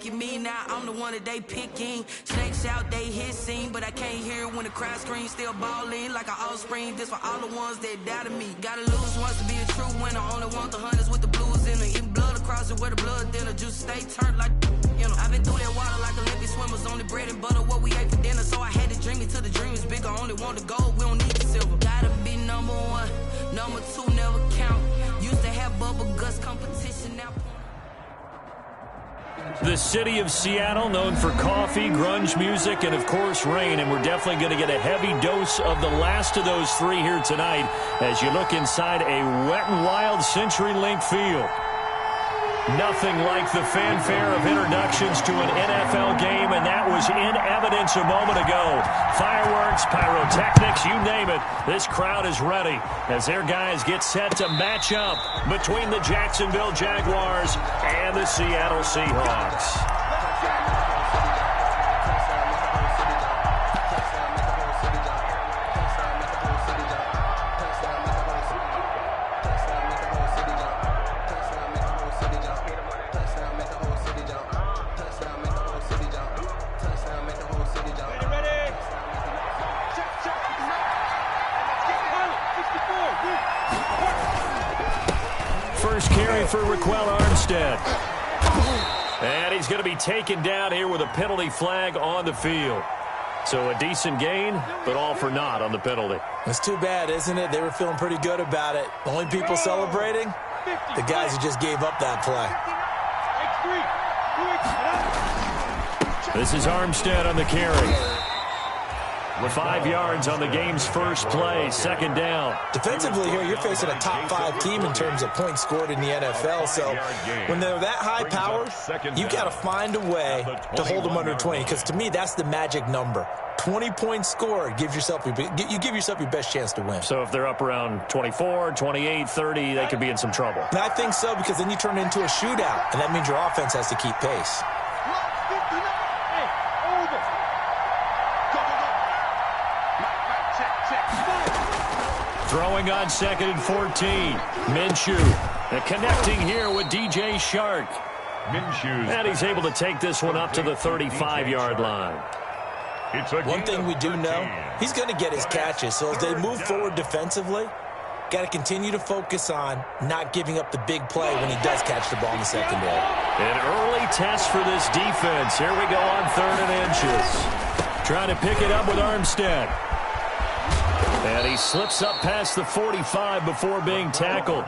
at me now, I'm the one that they picking. Snakes out, they hissing, but I can't hear when the crowd screams. Still balling like an offspring. This for all the ones that doubted me. Gotta lose once to be a true winner. Only want the hunters with the blues in it. Eating blood across it where the blood dinner. Juice stay turned like, you know. I've been through that water like Olympic swimmers. Only bread and butter what we ate for dinner. So I had to dream it till the dream is bigger. Only want the gold, we don't need the silver. Gotta be number one, number two never count. Used to have bubble guts competition now. The city of Seattle, known for coffee, grunge music, and, of course, rain. And we're definitely going to get a heavy dose of the last of those three here tonight as you look inside a wet and wild CenturyLink field. Nothing like the fanfare of introductions to an NFL game, and that was in evidence a moment ago. Fireworks, pyrotechnics, you name it. This crowd is ready as their guys get set to match up between the Jacksonville Jaguars and the Seattle Seahawks. First carry for Raquel Armstead. And he's going to be taken down here with a penalty flag on the field. So a decent gain, but all for naught on the penalty. It's too bad, isn't it? They were feeling pretty good about it. The only people celebrating, the guys who just gave up that play. This is Armstead on the carry. 5 yards on the game's first play, second down. Defensively here, you're facing a top-5 team in terms of points scored in the NFL. So when they're that high-powered, you've got to find a way to hold them under 20. Because to me, that's the magic number. 20 points scored, you give yourself your best chance to win. So if they're up around 24, 28, 30, they could be in some trouble. And I think so, because then you turn it into a shootout, and that means your offense has to keep pace. Throwing on 2nd and 14. Minshew. And connecting here with DJ Shark. And he's able to take this one up to the 35-yard line. One thing we do know, he's going to get his catches. So as they move forward defensively, got to continue to focus on not giving up the big play when he does catch the ball in the secondary. An early test for this defense. Here we go on 3rd and inches. Trying to pick it up with Armstead. And he slips up past the 45 before being tackled.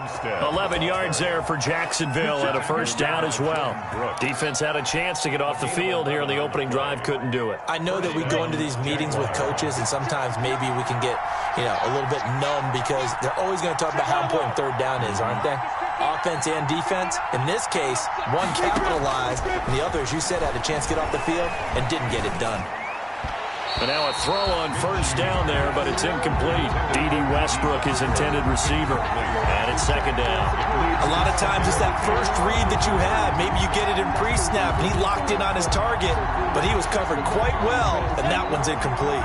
11 yards there for Jacksonville and a first down as well. Defense had a chance to get off the field here on the opening drive, couldn't do it. I know that we go into these meetings with coaches, and sometimes maybe we can get, a little bit numb because they're always going to talk about how important 3rd down is, aren't they? Offense and defense. In this case, one capitalized, and the other, as you said, had a chance to get off the field and didn't get it done. And now a throw on first down there, but it's incomplete. D.D. Westbrook, his intended receiver. And it's second down. A lot of times it's that first read that you have. Maybe you get it in pre-snap, and he locked in on his target, but he was covered quite well, and that one's incomplete.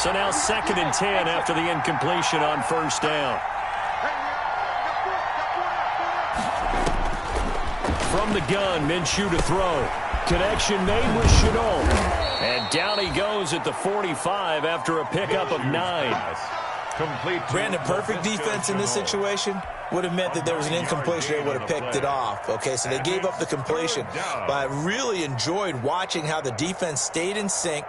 So now 2nd and 10 after the incompletion on first down. From the gun, Minshew to throw. Connection made with Chenault. And down he goes at the 45 after a pickup of 9. Brandon, perfect defense in this situation would have meant that there was an incompletion. They would have picked it off. Okay, so they gave up the completion. But I really enjoyed watching how the defense stayed in sync,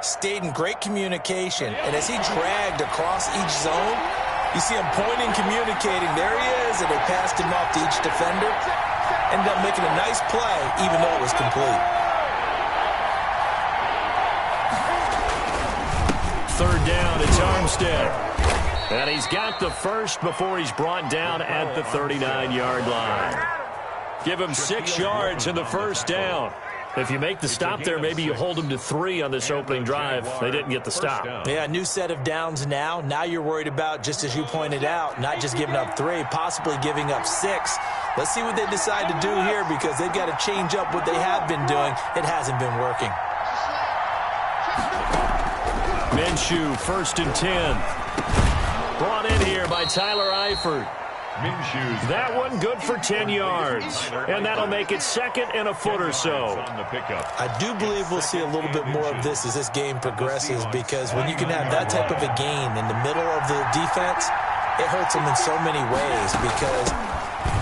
stayed in great communication. And as he dragged across each zone, you see him pointing, communicating. There he is, and they passed him off to each defender. Ended up making a nice play, even though it was complete. 3rd down, it's Armstead. And he's got the first before he's brought down at the 39-yard line. Give him 6 yards in the first down. If you make the stop there, maybe you hold them to 3 on this opening drive. They didn't get the stop. Yeah, new set of downs now. Now you're worried about, just as you pointed out, not just giving up 3, possibly giving up 6. Let's see what they decide to do here because they've got to change up what they have been doing. It hasn't been working. Minshew, 1st and 10. Brought in here by Tyler Eifert. That one good for 10 yards. And that'll make it second and a foot or so. I do believe we'll see a little bit more of this as this game progresses, because when you can have that type of a gain in the middle of the defense, it hurts them in so many ways, because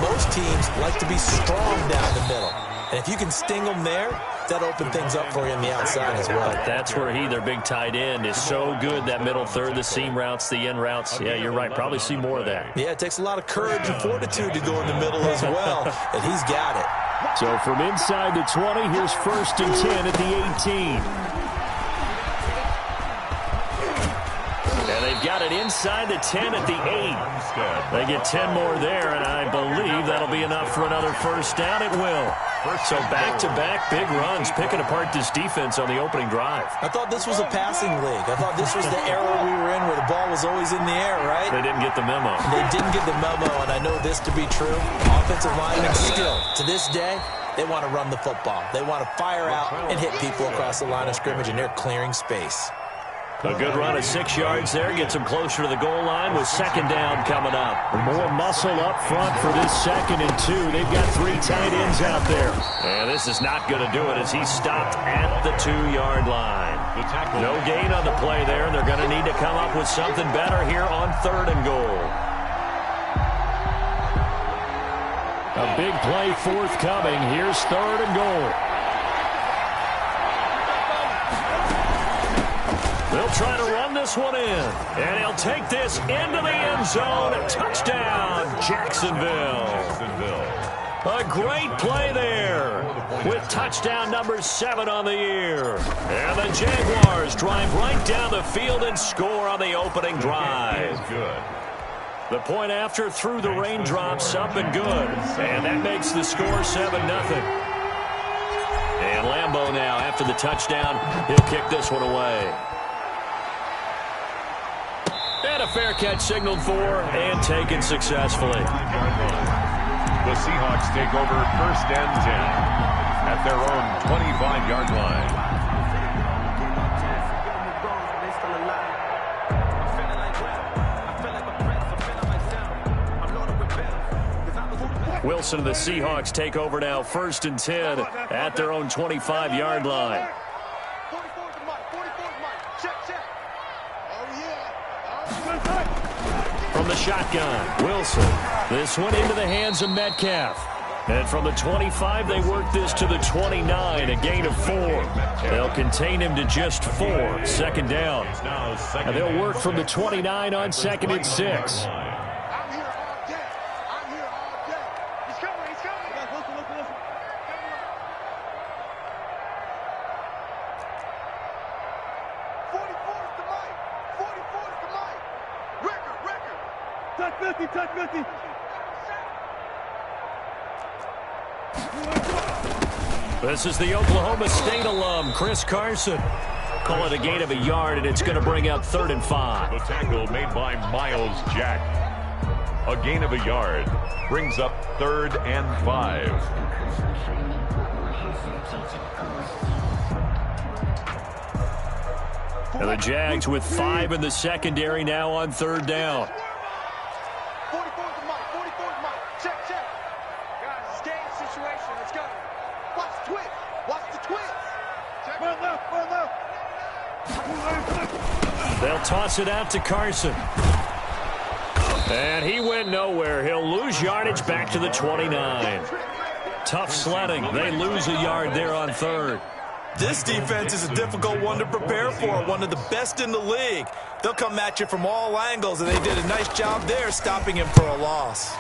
most teams like to be strong down the middle. And if you can sting them there, that opens things up for you on the outside as well. That's where their big tight end, is so good, that middle third, the seam routes, the end routes. Yeah, you're right. Probably see more of that. Yeah, it takes a lot of courage and fortitude to go in the middle as well, and he's got it. So from inside the 20, here's 1st and 10 at the 18. And they've got it inside the 10 at the 8. They get 10 more there, and I believe that'll be enough for another first down. It will. So back-to-back big runs, picking apart this defense on the opening drive. I thought this was a passing league. I thought this was the era we were in where the ball was always in the air, right? They didn't get the memo. They didn't get the memo, and I know this to be true. Offensive linemen still, to this day, they want to run the football. They want to fire out and hit people across the line of scrimmage, and they're clearing space. A good run of 6 yards there gets them closer to the goal line with second down coming up. More muscle up front for this 2nd and 2. They've got 3 tight ends out there. And this is not going to do it as he's stopped at the 2-yard line. No gain on the play there, and they're going to need to come up with something better here on 3rd and goal. A big play forthcoming. Here's 3rd and goal. They'll try to run this one in, and he'll take this into the end zone. Touchdown, Jacksonville. A great play there with touchdown number 7 on the year. And the Jaguars drive right down the field and score on the opening drive. The point after through the raindrops, up and good. And that makes the score 7-0. And Lambeau now, after the touchdown, he'll kick this one away. And a fair catch signaled for and taken successfully. The Seahawks take over 1st and 10 at their own 25-yard line. Wilson and the Seahawks take over now 1st and 10 at their own 25-yard line. From the shotgun, Wilson. This one into the hands of Metcalf. And from the 25, they work this to the 29, a gain of 4. They'll contain him to just 4, 2nd down. And they'll work from the 29 on 2nd and 6. This is the Oklahoma State alum, Chris Carson. Call it a gain of a yard, and it's going to bring up 3rd and 5. The tackle made by Miles Jack. A gain of a yard brings up 3rd and 5. And the Jags with 5 in the secondary now on 3rd down. They'll toss it out to Carson. And he went nowhere. He'll lose yardage back to the 29. Tough sledding. They lose a yard there on 3rd. This defense is a difficult one to prepare for, one of the best in the league. They'll come at you from all angles, and they did a nice job there stopping him for a loss.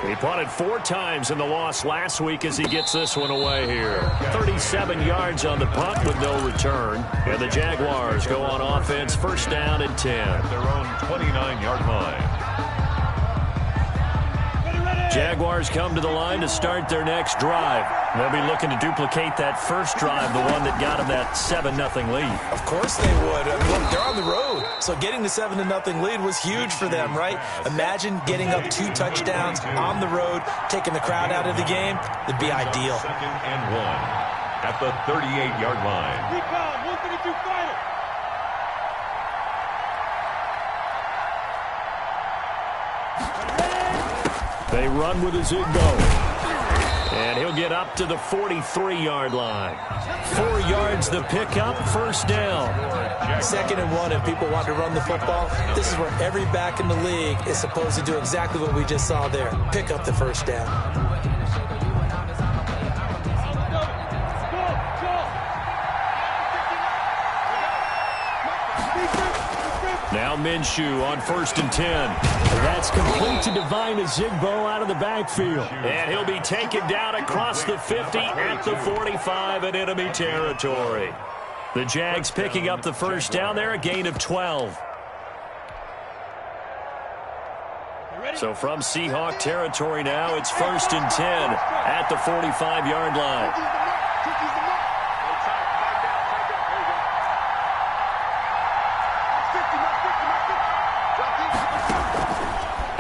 He punted 4 times in the loss last week as he gets this one away here. 37 yards on the punt with no return. And the Jaguars go on offense, 1st down and 10. Their own 29-yard line. Jaguars come to the line to start their next drive. They'll be looking to duplicate that first drive, the one that got them that 7-0 lead. Of course they would. I mean, look, they're on the road. So getting the 7-0 lead was huge for them, right? Imagine getting up 2 touchdowns on the road, taking the crowd out of the game. It'd be ideal. 2nd and 1 at the 38-yard line. They run with a Zigbo. And he'll get up to the 43-yard line. 4 yards the pickup, first down. 2nd and 1, and people want to run the football. This is where every back in the league is supposed to do exactly what we just saw there. Pick up the first down. Now Minshew on 1st and 10. That's complete to Divine Zigbo out of the backfield. And he'll be taken down across the 50 at the 45 in enemy territory. The Jags picking up the first down there, a gain of 12. So from Seahawk territory now, it's 1st and 10 at the 45-yard line.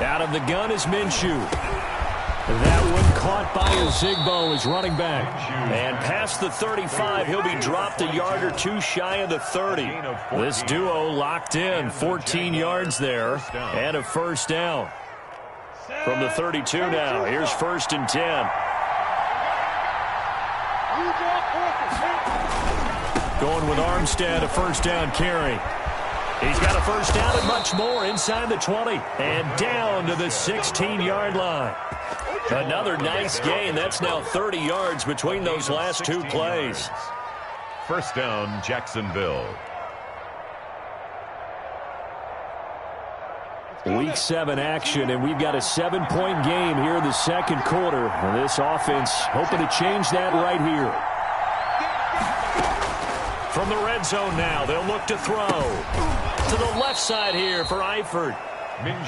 Out of the gun is Minshew. That one caught by Zigbo as running back. And past the 35, he'll be dropped a yard or two shy of the 30. This duo locked in, 14 yards there, and a first down. From the 32 now, here's 1st and 10. Going with Armstead, a first down carry. He's got a first down and much more inside the 20 and down to the 16-yard line. Another nice gain. That's now 30 yards between those last two plays. First down, Jacksonville. Week 7 action, and we've got a 7-point game here in the second quarter. And this offense hoping to change that right here. From the red zone now, they'll look to throw. To the left side here for Eifert.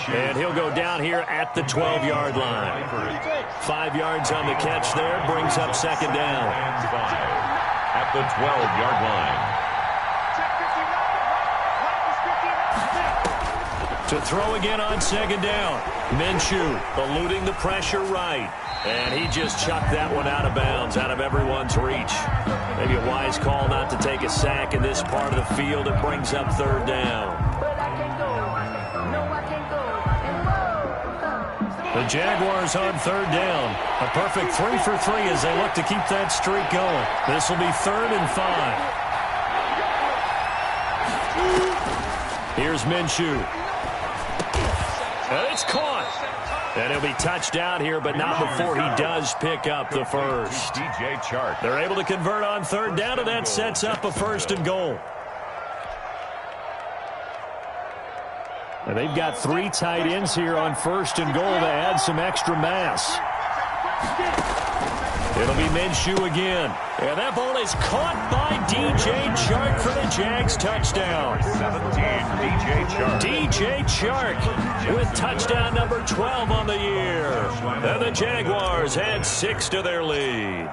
And he'll go down here at the 12-yard line. 5 yards on the catch there, brings up second down. At the 12-yard line. To throw again on second down. Minshew eluding the pressure right. And he just chucked that one out of bounds, out of everyone's reach. Maybe a wise call not to take a sack in this part of the field. It brings up third down. The Jaguars on third down. A perfect 3 for 3 as they look to keep that streak going. This will be 3rd and 5. Here's Minshew. And it's caught. And he'll be touched down here, but not before he does pick up the first. DJ Chark. They're able to convert on third down, and that sets up a 1st and goal. And they've got 3 tight ends here on 1st and goal to add some extra mass. It'll be Minshew again. And that ball is caught by DJ Chark for the Jags touchdown. 17, DJ Chark. DJ Chark with touchdown number 12 on the year. And the Jaguars add 6 to their lead.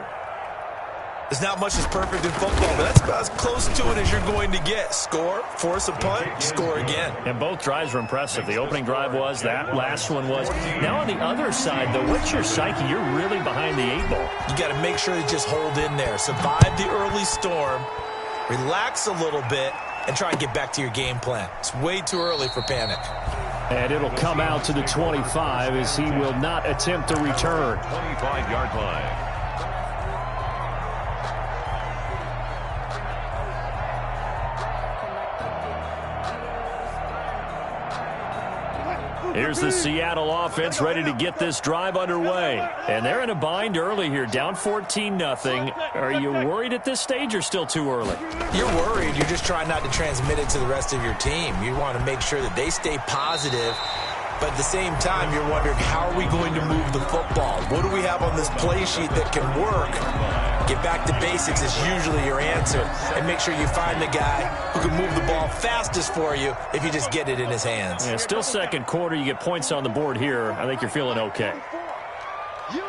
There's not much that's perfect in football, but that's about as close to it as you're going to get. Score, force a punt, score again. And both drives were impressive. The opening drive was, that last one was. Now on the other side, though, what's your psyche? You're really behind the 8 ball. You got to make sure you just hold in there. Survive the early storm, relax a little bit, and try and get back to your game plan. It's way too early for panic. And it'll come out to the 25 as he will not attempt to return. 25-yard line. Here's the Seattle offense ready to get this drive underway. And they're in a bind early here, down 14-0. Are you worried at this stage or still too early? You're worried. You're just trying not to transmit it to the rest of your team. You want to make sure that they stay positive. But at the same time, you're wondering, how are we going to move the football? What do we have on this play sheet that can work? Get back to basics is usually your answer. And make sure you find the guy who can move the ball fastest for you if you just get it in his hands. Yeah, still second quarter. You get points on the board here. I think you're feeling okay. You.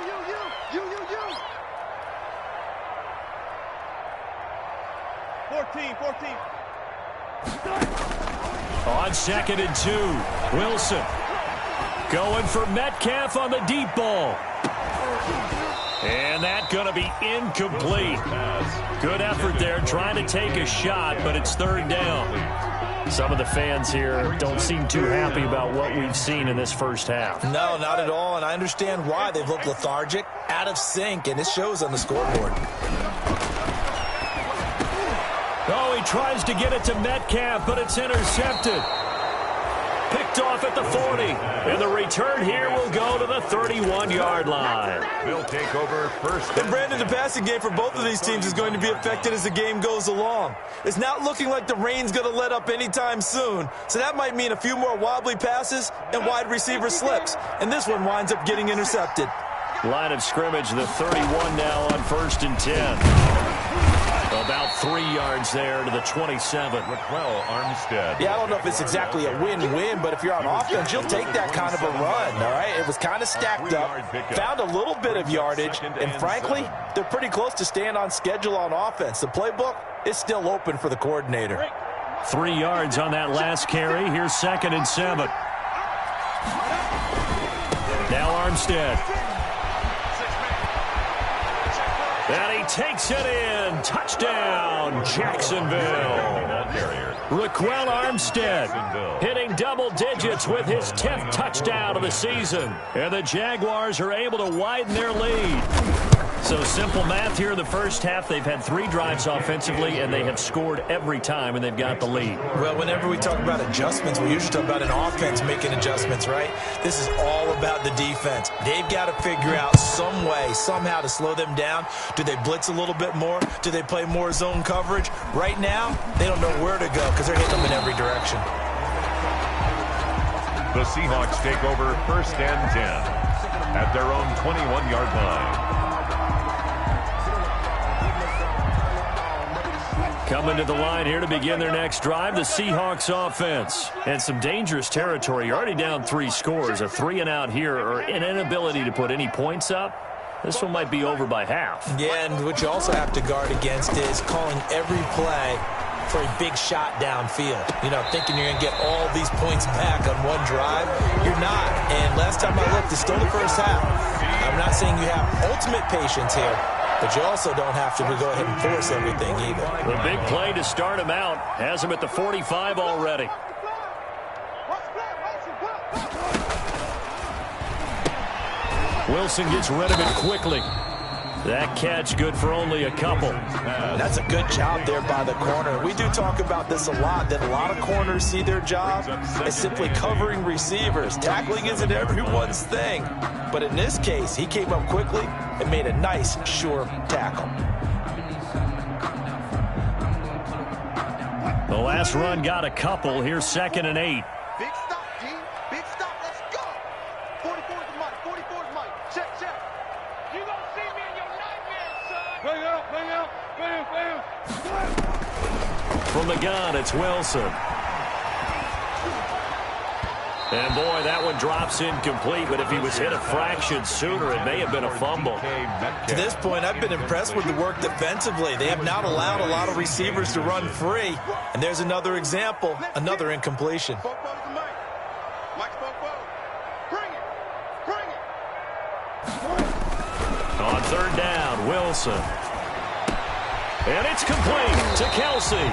14. On 2nd and 2, Wilson going for Metcalf on the deep ball. And that's going to be incomplete. Good effort there trying to take a shot, but it's third down. Some of the fans here don't seem too happy about what we've seen in this first half. No, not at all, and I understand why. They've looked lethargic, out of sync, and it shows on the scoreboard. Oh, he tries to get it to Metcalf, but it's intercepted. Picked off at the 40. And the return here will go to the 31-yard line. They'll take over first. And Brandon, the passing game for both of these teams is going to be affected as the game goes along. It's not looking like the rain's going to let up anytime soon, so that might mean a few more wobbly passes and wide receiver slips. And this one winds up getting intercepted. Line of scrimmage, the 31 now on 1st and 10. About 3 yards there to the 27. Well, Armstead. Yeah, I don't know if it's exactly a win-win, but if you're on offense, you'll take that kind of a run, all right? It was kind of stacked up, found a little bit of yardage, and frankly, they're pretty close to staying on schedule on offense. The playbook is still open for the coordinator. 3 yards on that last carry. Here's 2nd and 7. Now Armstead. And he takes it in. Touchdown, Jacksonville. Raquel Armstead hitting double digits with his 10th touchdown of the season. And the Jaguars are able to widen their lead. So simple math here in the first half. They've had 3 drives offensively, and they have scored every time, and they've got the lead. Well, whenever we talk about adjustments, we usually talk about an offense making adjustments, right? This is all about the defense. They've got to figure out some way, somehow to slow them down. Do they blitz a little bit more? Do they play more zone coverage? Right now, they don't know where to go because they're hitting them in every direction. The Seahawks take over 1st and 10 at their own 21-yard line. Coming to the line here to begin their next drive, the Seahawks offense. And some dangerous territory. You're already down 3 scores. A 3-and-out here, or an inability to put any points up. This one might be over by half. Yeah, and what you also have to guard against is calling every play for a big shot downfield. You know, thinking you're going to get all these points back on one drive. You're not. And last time I looked, it's still the first half. I'm not saying you have ultimate patience here, but you also don't have to go ahead and force everything either. The big play to start him out has him at the 45 already. Wilson gets rid of it quickly. That catch good for only a couple. That's a good job there by the corner. We do talk about this a lot, that a lot of corners see their job as simply covering receivers. Tackling isn't everyone's thing. But in this case, he came up quickly and made a nice, sure tackle. The last run got a couple. Here's 2nd and 8. Big stop, team. Big stop. Let's go. 44's Mike. 44's Mike. Check, check. You gonna see me in your nightmares, son. Bring out, bring out, bring out. From the gun, it's Wilson. And, boy, that one drops incomplete, but if he was hit a fraction sooner, it may have been a fumble. To this point, I've been impressed with the work defensively. They have not allowed a lot of receivers to run free. And there's another example, another incompletion. On 3rd down, Wilson. And it's complete to Kelsey.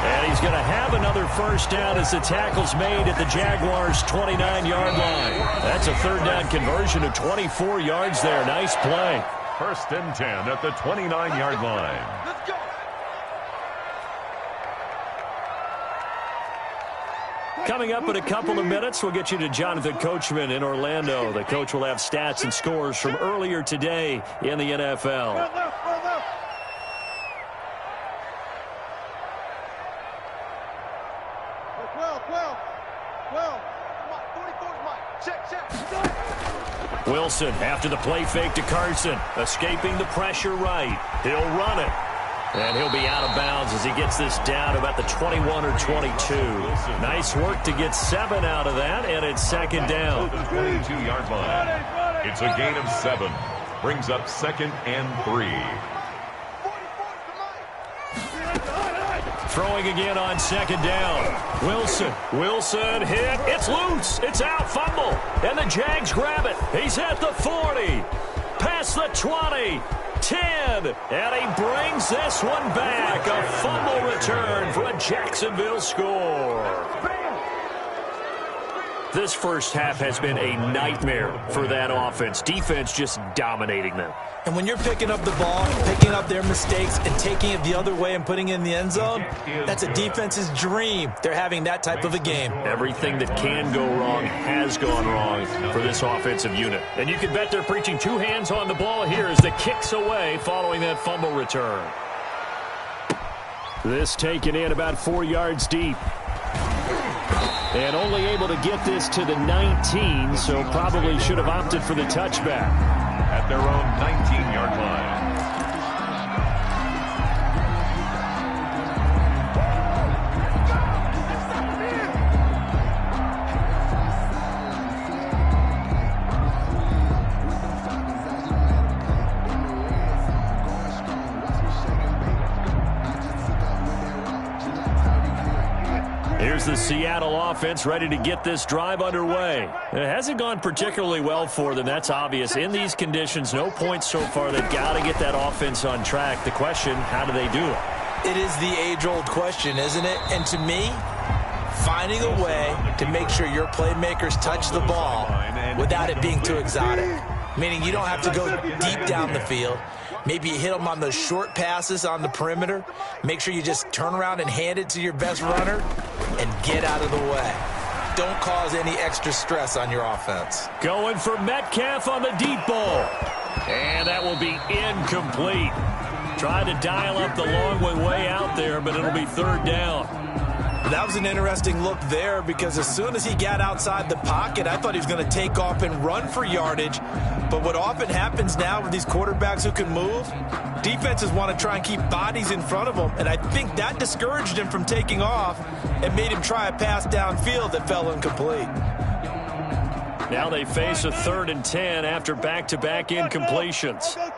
And he's going to have another first down as the tackle's made at the Jaguars' 29-yard line. That's a 3rd down conversion of 24 yards there. Nice play. 1st and 10 at the 29-yard line. Let's go. Coming up in a couple of minutes, we'll get you to Jonathan Coachman in Orlando. The coach will have stats and scores from earlier today in the NFL. Wilson after the play fake to Carson, escaping the pressure right. He'll run it. And he'll be out of bounds as he gets this down about the 21 or 22. Nice work to get 7 out of that, and it's 2nd down. The 22-yard line. It's a gain of 7. Brings up 2nd and 3. Throwing again on 2nd down. Wilson hit. It's loose. It's out. Fumble. And the Jags grab it. He's at the 40. Past the 20. 10, and he brings this one back. A fumble return for a Jacksonville score. This first half has been a nightmare for that offense. Defense just dominating them. And when you're picking up the ball, picking up their mistakes, and taking it the other way and putting it in the end zone, that's a defense's dream. They're having that type of a game. Everything that can go wrong has gone wrong for this offensive unit. And you can bet they're preaching two hands on the ball here as the kick's away following that fumble return. This taken in about 4 yards deep. And only able to get this to the 19, so probably should have opted for the touchback. At their own 19-yard line. Here's the Seattle offense ready to get this drive underway. It hasn't gone particularly well for them, that's obvious. In these conditions, no points so far. They've got to get that offense on track. The question, how do they do it? It is the age-old question, isn't it? And to me, finding a way to make sure your playmakers touch the ball without it being too exotic. Meaning you don't have to go deep down the field. Maybe you hit them on those short passes on the perimeter. Make sure you just turn around and hand it to your best runner and get out of the way. Don't cause any extra stress on your offense. Going for Metcalf on the deep ball. And that will be incomplete. Tried to dial up the long one way out there, but it'll be third down. That was an interesting look there because as soon as he got outside the pocket, I thought he was going to take off and run for yardage. But what often happens now with these quarterbacks who can move, defenses want to try and keep bodies in front of them. And I think that discouraged him from taking off and made him try a pass downfield that fell incomplete. Now they face a 3rd and 10 after back-to-back incompletions. 44's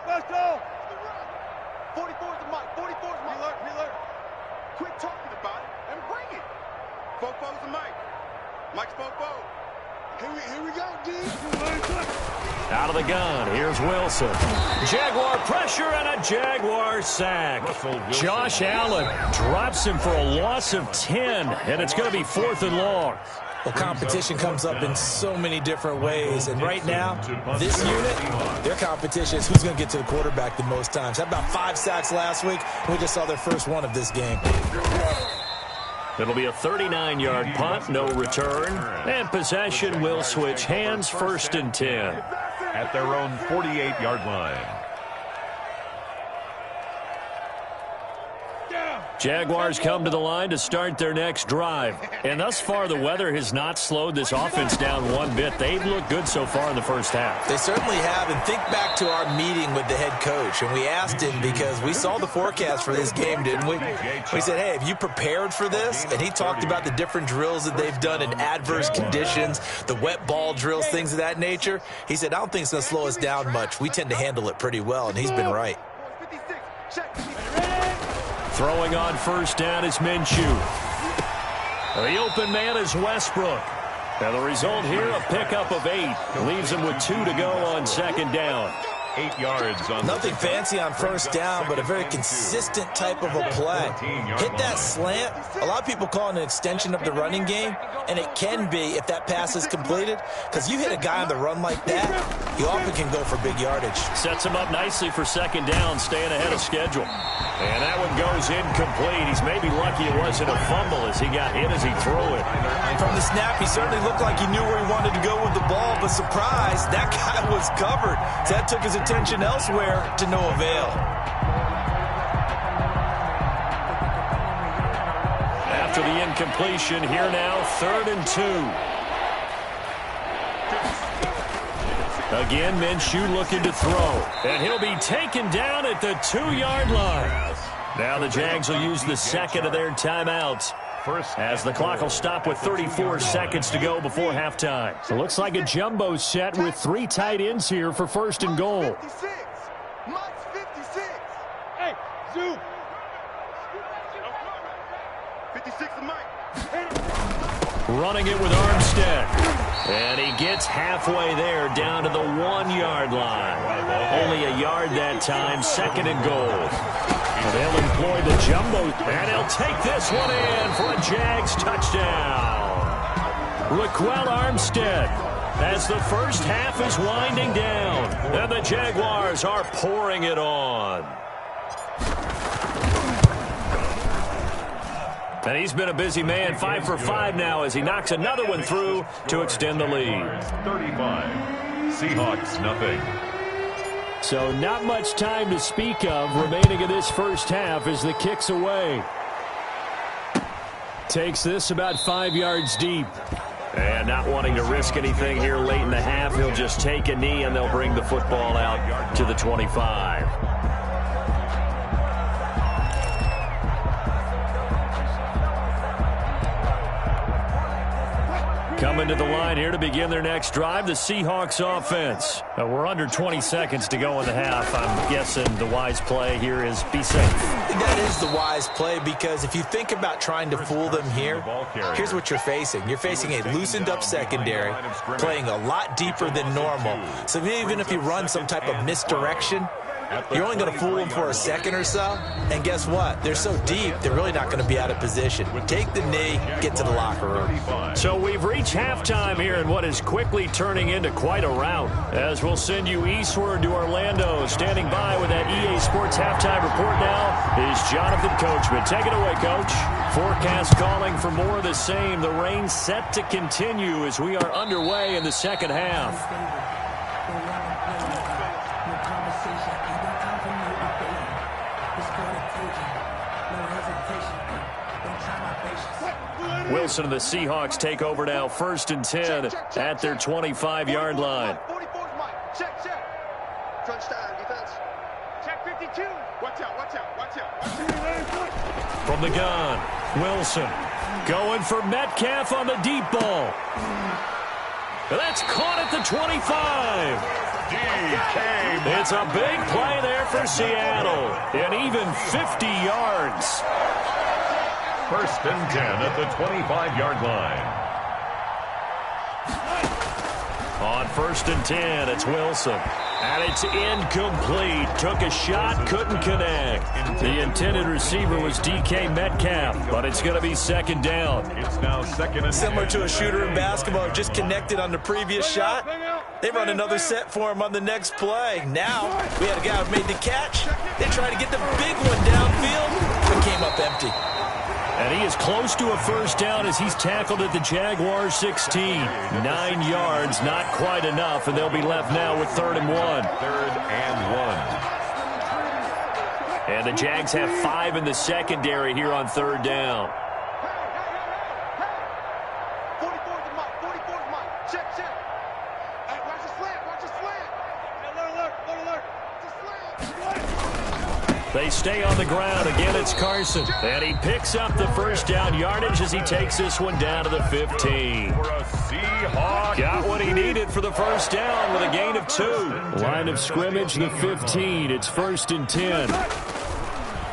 the mic. 44's the mic. Reload. Quit talking about it and bring it. Fofo's the mic. Mike's Fofo. Here we go, D. Out of the gun, here's Wilson. Jaguar pressure and a Jaguar sack. Josh Allen drops him for a loss of 10, and it's going to be 4th and long. Well, competition comes up in so many different ways, and right now, this unit, their competition is who's going to get to the quarterback the most times. Had about 5 sacks last week, and we just saw their first one of this game. It'll be a 39-yard punt, no return, and possession will switch hands, 1st and 10. At their own 48-yard line. Jaguars come to the line to start their next drive. And thus far, the weather has not slowed this offense down one bit. They've looked good so far in the first half. They certainly have. And think back to our meeting with the head coach. And we asked him because we saw the forecast for this game, didn't we? We said, hey, have you prepared for this? And he talked about the different drills that they've done in adverse conditions, the wet ball drills, things of that nature. He said, I don't think it's going to slow us down much. We tend to handle it pretty well, and he's been right. Throwing on first down is Minshew. The open man is Westbrook. And the result here, a pickup of 8. Leaves him with 2 to go on 2nd down. 8 yards on nothing fancy on first down, but a very consistent type of a play. Hit that slant. A lot of people call it an extension of the running game, and it can be if that pass is completed, because you hit a guy on the run like that, you often can go for big yardage. Sets him up nicely for 2nd down, staying ahead of schedule. And that one goes incomplete. He's maybe lucky it wasn't a fumble as he got hit as he threw it. From the snap, he certainly looked like he knew where he wanted to go with the ball, but surprise, that guy was covered. So that took his attention elsewhere to no avail. After the incompletion, here now, 3rd and 2. Again, Minshew looking to throw. And he'll be taken down at the 2-yard line. Now the Jags will use the second of their timeouts, as the clock will stop with 34 seconds to go before halftime. It looks like a jumbo set with 3 tight ends here for 1st and goal. 56. Mike's 56. Hey, Zoo. 56 to Mike. Running it with Armstead. And he gets halfway there, down to the 1-yard line. Only a yard that time, 2nd and goal. And they'll employ the jumbo, and he'll take this one in for a Jags touchdown. Raquel Armstead, as the first half is winding down, and the Jaguars are pouring it on. And he's been a busy man, 5 for 5 now as he knocks another one through to extend the lead. 35, Seahawks nothing. So not much time to speak of remaining in this first half as the kick's away. Takes this about 5 yards deep. And not wanting to risk anything here late in the half, he'll just take a knee and they'll bring the football out to the 25. Coming to the line here to begin their next drive, the Seahawks offense. We're under 20 seconds to go in the half. I'm guessing the wise play here is be safe. That is the wise play, because if you think about trying to fool them here, here's what you're facing. You're facing a loosened up secondary, playing a lot deeper than normal. So even if you run some type of misdirection, you're only going to fool them for a second or so. And guess what? They're so deep, they're really not going to be out of position. Take the knee, get to the locker room. So we've reached halftime here in what is quickly turning into quite a rout. As we'll send you eastward to Orlando. Standing by with that EA Sports halftime report now is Jonathan Coachman. Take it away, Coach. Forecast calling for more of the same. The rain set to continue as we are underway in the second half. Wilson and the Seahawks take over now, 1st and 10 at their 25-yard line. 44 is Mike. Check. Crunch time, defense. Check 52. Watch out. From the gun, Wilson going for Metcalf on the deep ball. That's caught at the 25. It's a big play there for Seattle, and even 50 yards. 1st and 10 at the 25-yard line. On 1st and 10, it's Wilson. And it's incomplete. Took a shot, couldn't connect. The intended receiver was DK Metcalf, but it's going to be 2nd down. It's now 2nd and Similar 10. to a shooter in basketball, just connected on the previous shot. They run another set for him on the next play. Now, we had a guy who made the catch. They tried to get the big one downfield, but came up empty. And he is close to a 1st down as he's tackled at the Jaguars 16. 9 yards, not quite enough, and they'll be left now with 3rd and 1. 3rd and 1. And the Jags have 5 in the secondary here on 3rd down. 44 is Mike. Check. Hey, watch the slant. Alert. It's a slant. They stay on the ground. Again, it's Carson. And he picks up the 1st down yardage as he takes this one down to the 15. Got what he needed for the 1st down with a gain of 2. Line of scrimmage, the 15. It's 1st and 10.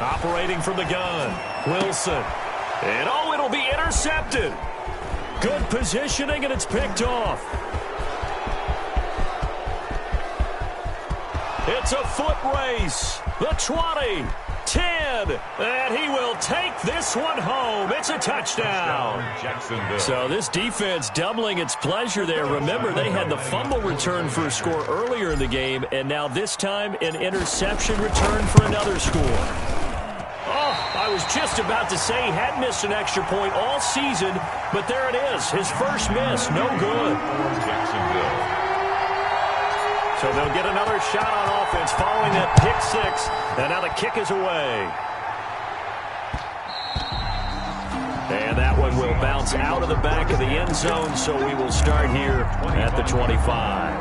Operating from the gun, Wilson. And it'll be intercepted. Good positioning, and it's picked off. It's a foot race. The 20, 10, and he will take this one home. It's a touchdown. So this defense doubling its pleasure there. Remember, they had the fumble return for a score earlier in the game, and now this time an interception return for another score. Oh, I was just about to say he hadn't missed an extra point all season, but there it is. His first miss, no good. Jacksonville. So they'll get another shot on offense following that pick 6, and now the kick is away. And that one will bounce out of the back of the end zone, so we will start here at the 25.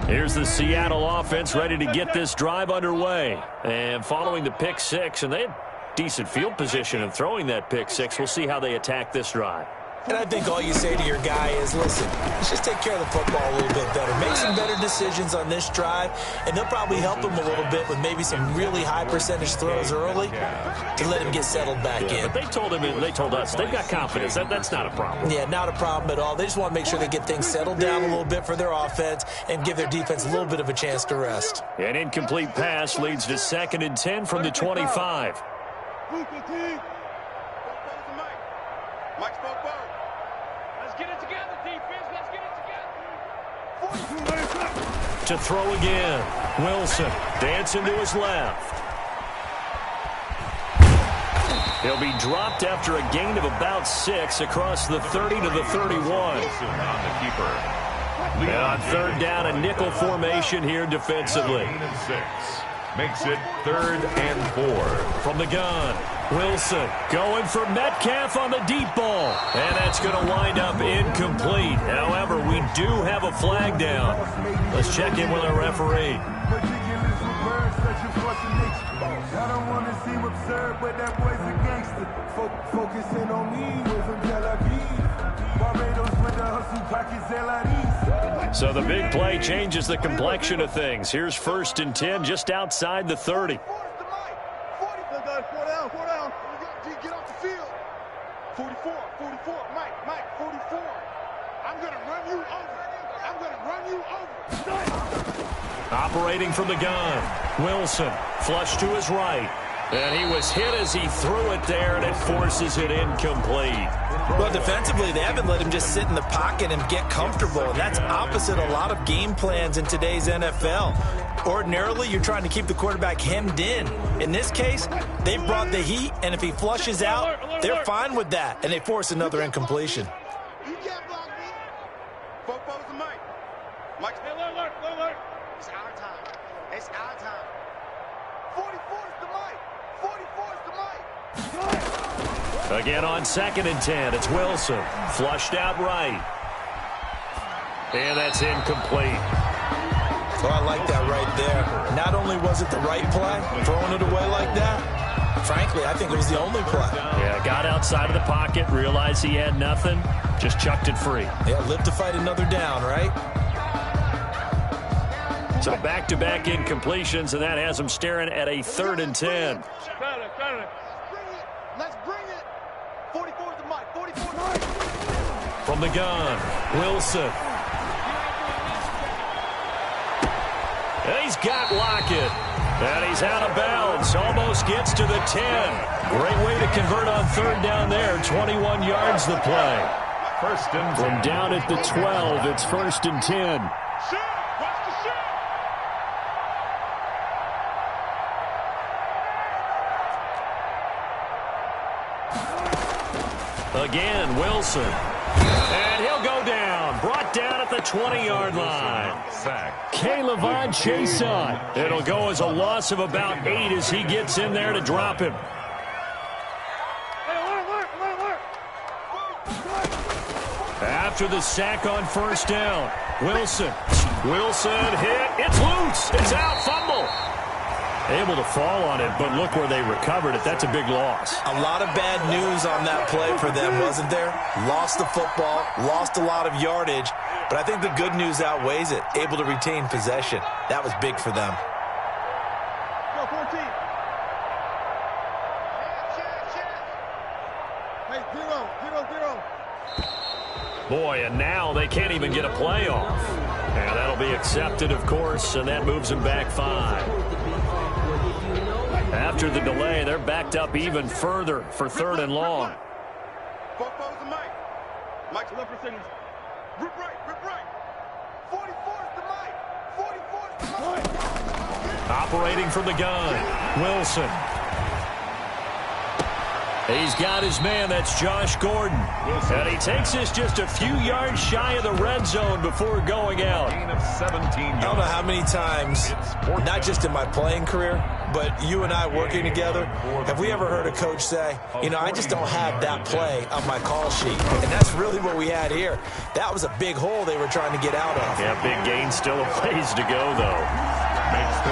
Here's the Seattle offense ready to get this drive underway. And following the pick 6, and they had decent field position in throwing that pick 6. We'll see how they attack this drive. And I think all you say to your guy is, listen, let's just take care of the football a little bit better. Make some better decisions on this drive, and they'll probably help him a little bit with maybe some really high percentage throws early to let him get settled back in. But they told us, they've got confidence. That's not a problem. Yeah, not a problem at all. They just want to make sure they get things settled down a little bit for their offense and give their defense a little bit of a chance to rest. An incomplete pass leads to 2nd and 10 from the 25. Mike's both. Let's get it together, defense. Let's get it together. To throw again. Wilson dancing to his left. He'll be dropped after a gain of about 6 across the 30 to the 31. On the keeper. And on 3rd down, a nickel formation here defensively. 6. Makes it 3rd and 4. From the gun, Wilson going for Metcalf on the deep ball. And that's going to wind up incomplete. However, we do have a flag down. Let's check in with our referee. I don't want to seem absurd, but that boy's a gangster. Focusing on me, we're from Tel Aviv. Barbados with the hustle pockets, So the big play changes the complexion of things. Here's 1st and 10 just outside the 30. 4 down. Get off the field. 44. Mike, 44. I'm going to run you over. Operating from the gun. Wilson, flush to his right. And he was hit as he threw it there, and it forces it incomplete. Well, defensively, they haven't let him just sit in the pocket and get comfortable, and that's opposite a lot of game plans in today's NFL. Ordinarily, you're trying to keep the quarterback hemmed in. In this case, they brought the heat, and if he flushes out, they're fine with that, and they force another incompletion. You can't block me. Fopo's the Mike. Mike's alert. It's our time. 44's the Mike. 44's the Mike. Again on 2nd and 10, it's Wilson. Flushed out right. And that's incomplete. Oh, I like that right there. Not only was it the right play, throwing it away like that, frankly, I think it was the only play. Yeah, got outside of the pocket, realized he had nothing, just chucked it free. Yeah, live to fight another down, right? So back-to-back incompletions, and that has him staring at a 3rd and 10. Let's bring it. 44's the Mike. 44's the Mike. From the gun, Wilson. And he's got Lockett. And he's out of bounds. Almost gets to the 10. Great way to convert on 3rd down there. 21 yards the play. 1st and 10. From down at the 12, it's 1st and 10. Again, Wilson. And he'll go down. Brought down at the 20-yard line. Sack. K'Lavon Chason. It'll go as a loss of about 8 as he gets in there to drop him. After the sack on 1st down, Wilson hit. It's loose. It's out. Fumble. Able to fall on it, but look where they recovered it. That's a big loss. A lot of bad news on that play for them, wasn't there? Lost the football, lost a lot of yardage, but I think the good news outweighs it. Able to retain possession. That was big for them. Go, 14. Hey, 0. Boy, and now they can't even get a play off. And that'll be accepted, of course, and that moves them back 5. After the delay, they're backed up even further for 3rd and long. Fopo's the Mike. Mike's left for signals. Rip right. 44's the Mike. 44's the Mike. Operating from the gun, Wilson. He's got his man. That's Josh Gordon. And he takes this just a few yards shy of the red zone before going out. Gain of 17 yards. I don't know how many times, not just in my playing career, but you and I working together, have we ever heard a coach say, you know, I just don't have that play on my call sheet. And that's really what we had here. That was a big hole they were trying to get out of. Yeah, big gain, still a ways to go, though.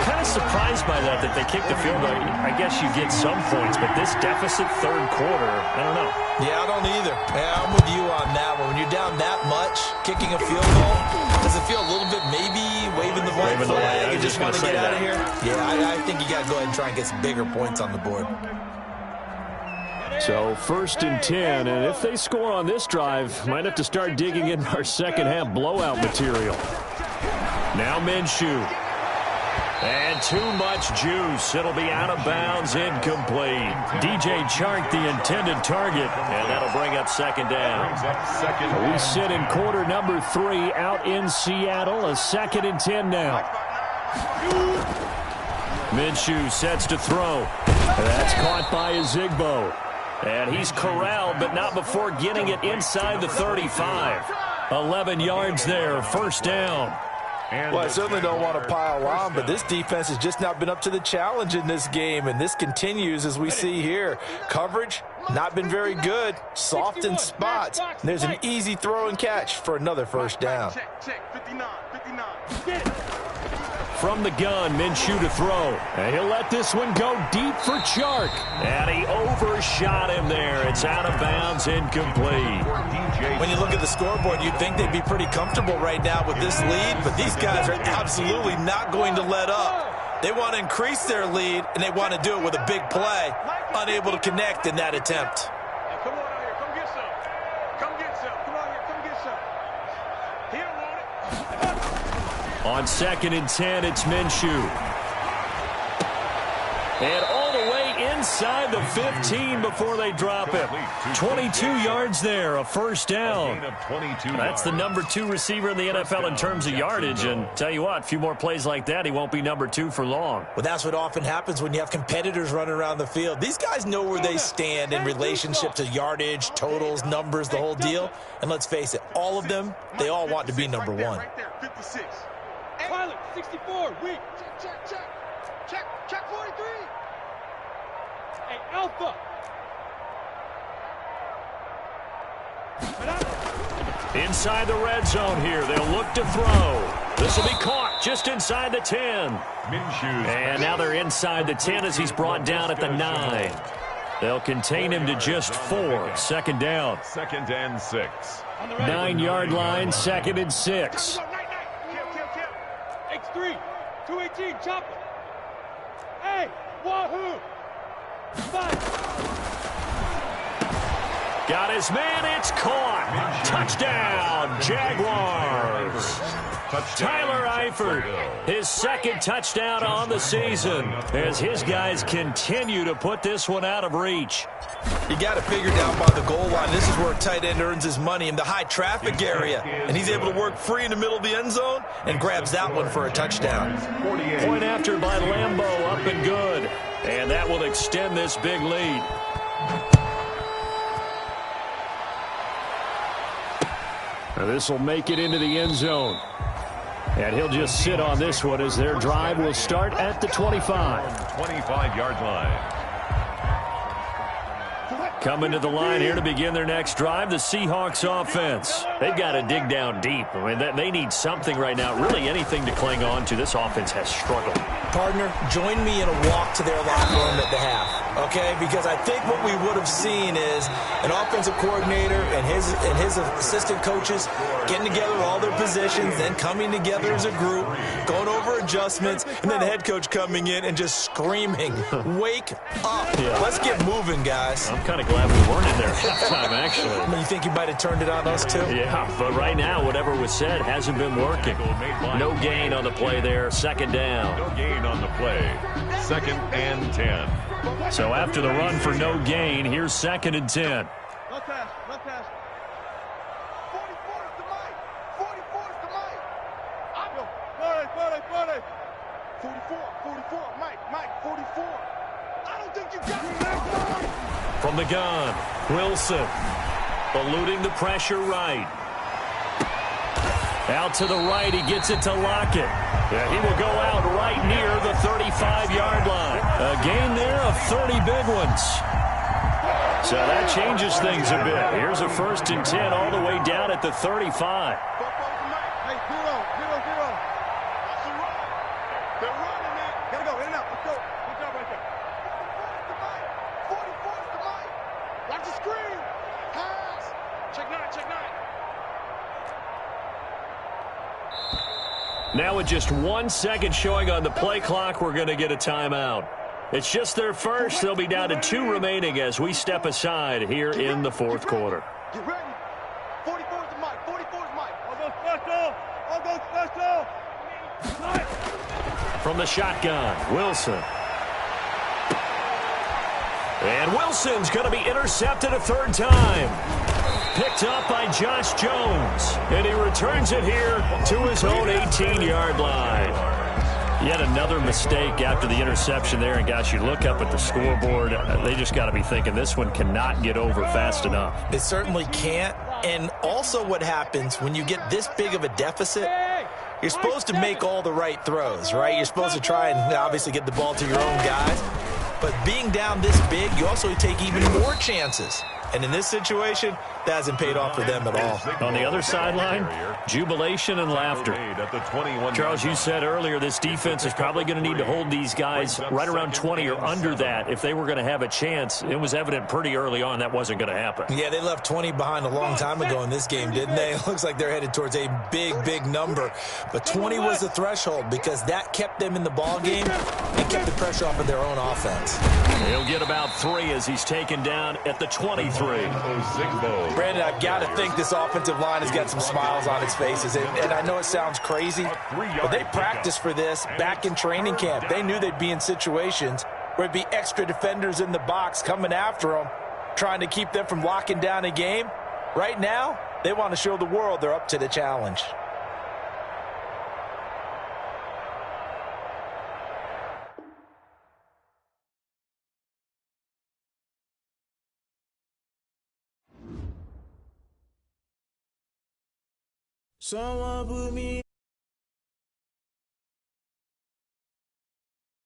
Kind of surprised by that they kicked the field goal. I guess you get some points, but this deficit third quarter, I don't know. Yeah, I don't either. Yeah, I'm with you on that one. When you're down that much, kicking a field goal, does it feel a little bit maybe waving the white flag? You just want to get out of here? Yeah, I think you got to go ahead and try and get some bigger points on the board. So 1st and 10, and if they score on this drive, might have to start digging in our second half blowout material. Now Minshew. And too much juice. It'll be out of bounds, incomplete. DJ Chark, the intended target, and that'll bring up second down. We sit in quarter number 3 out in Seattle. A 2nd and 10 now. Minshew sets to throw. That's caught by Ezigbo. And he's corralled, but not before getting it inside the 35. 11 yards there, first down. Well, I certainly don't want to pile on, but this defense has just not been up to the challenge in this game, and this continues as we see here. Coverage, not been very good. Soft in spots. And there's an easy throw and catch for another first down. Check, 59, 59. From the gun, Minshew to throw. And he'll let this one go deep for Chark. And he overshot him there. It's out of bounds, incomplete. When you look at the scoreboard, you'd think they'd be pretty comfortable right now with this lead, but these guys are absolutely not going to let up. They want to increase their lead, and they want to do it with a big play. Unable to connect in that attempt. Come on out here, come get some. Come get some. Come on here, come get some. He don't want it. On 2nd and 10, it's Minshew. And all the way inside the 15 before they drop him. 22 yards there, a first down. That's the number 2 receiver in the NFL in terms of yardage. And tell you what, a few more plays like that, he won't be number 2 for long. Well, that's what often happens when you have competitors running around the field. These guys know where they stand in relationship to yardage, totals, numbers, the whole deal. And let's face it, all of them, they all want to be number 1. Right there, 56. Pilot, 64, weak. Check 43. Hey, Alpha. Inside the red zone here, they'll look to throw. This will be caught just inside the 10. And now they're inside the 10 as he's brought down at the 9. They'll contain him to just 4. Second down. 2nd and 6. 9-yard line, 2nd and 6. X3, 218, chopper. Hey, wahoo. 5. Got his man, it's caught. Touchdown, Jaguars. Tyler Eifert, his 2nd touchdown on the season as his guys continue to put this one out of reach. You got to figure down by the goal line. This is where a tight end earns his money in the high traffic area. And he's able to work free in the middle of the end zone and grabs that one for a touchdown. Point after by Lambeau, up and good. And that will extend this big lead. Now this will make it into the end zone. And he'll just sit on this one as their drive will start at the 25. 25-yard line. Coming to the line here to begin their next drive, the Seahawks offense. They've got to dig down deep. I mean, they need something right now, really anything to cling on to. This offense has struggled. Partner, join me in a walk to their locker room at the half, okay? Because I think what we would have seen is an offensive coordinator and his assistant coaches getting together all their positions, then coming together as a group, going over adjustments, and then the head coach coming in and just screaming, wake up. Yeah. Let's get moving, guys. I'm kind of glad we weren't in there halftime, actually. You think you might have turned it on us, too? Yeah, but right now, whatever was said hasn't been working. No gain on the play there, 2nd down. No gain on the play, 2nd and 10. So after the run for no gain, here's 2nd and 10. No pass, no pass. 44 is the mic. 44 is the mic. I'm go. 40. 44, Mike, 44. I don't think you got me. From the gun, Wilson eluding the pressure right. Out to the right, he gets it to Lockett. Yeah, he will go out right near the 35-yard line. A gain there of 30 big ones. So that changes things a bit. Here's a 1st and 10 all the way down at the 35. Hey, 0. They're running it. Gotta go, in and out. Let's go. Good job right there. 44 is the mic. Watch the screen. Pass. Check 9, check 9. Now with just 1 second showing on the play clock, we're going to get a timeout. It's just their first. They'll be down to 2 remaining as we step aside here in the fourth quarter. Get ready. 44 is the mic. 44 is the mic. I'll go special. I'll go special. From the shotgun, Wilson. And Wilson's going to be intercepted a third time. Picked up by Josh Jones. And he returns it here to his own 18-yard line. Yet another mistake after the interception there. And, guys, you look up at the scoreboard, they just got to be thinking this one cannot get over fast enough. It certainly can't. And also what happens when you get this big of a deficit, you're supposed to make all the right throws, right? You're supposed to try and obviously get the ball to your own guys. But being down this big, you also take even more chances. And in this situation, that hasn't paid off for them at all. On the other sideline, jubilation and laughter. Charles, you said earlier this defense is probably going to need to hold these guys right around 20 or under that if they were going to have a chance. It was evident pretty early on that wasn't going to happen. Yeah, they left 20 behind a long time ago in this game, didn't they? It looks like they're headed towards a big, big number. But 20 was the threshold because that kept them in the ball game and kept the pressure off of their own offense. He'll get about 3 as he's taken down at the 23. Brandon, I've got to think this offensive line has got some smiles on its faces. And I know it sounds crazy, but they practiced for this back in training camp. They knew they'd be in situations where it'd be extra defenders in the box coming after them, trying to keep them from locking down a game. Right now, they want to show the world they're up to the challenge. Someone put me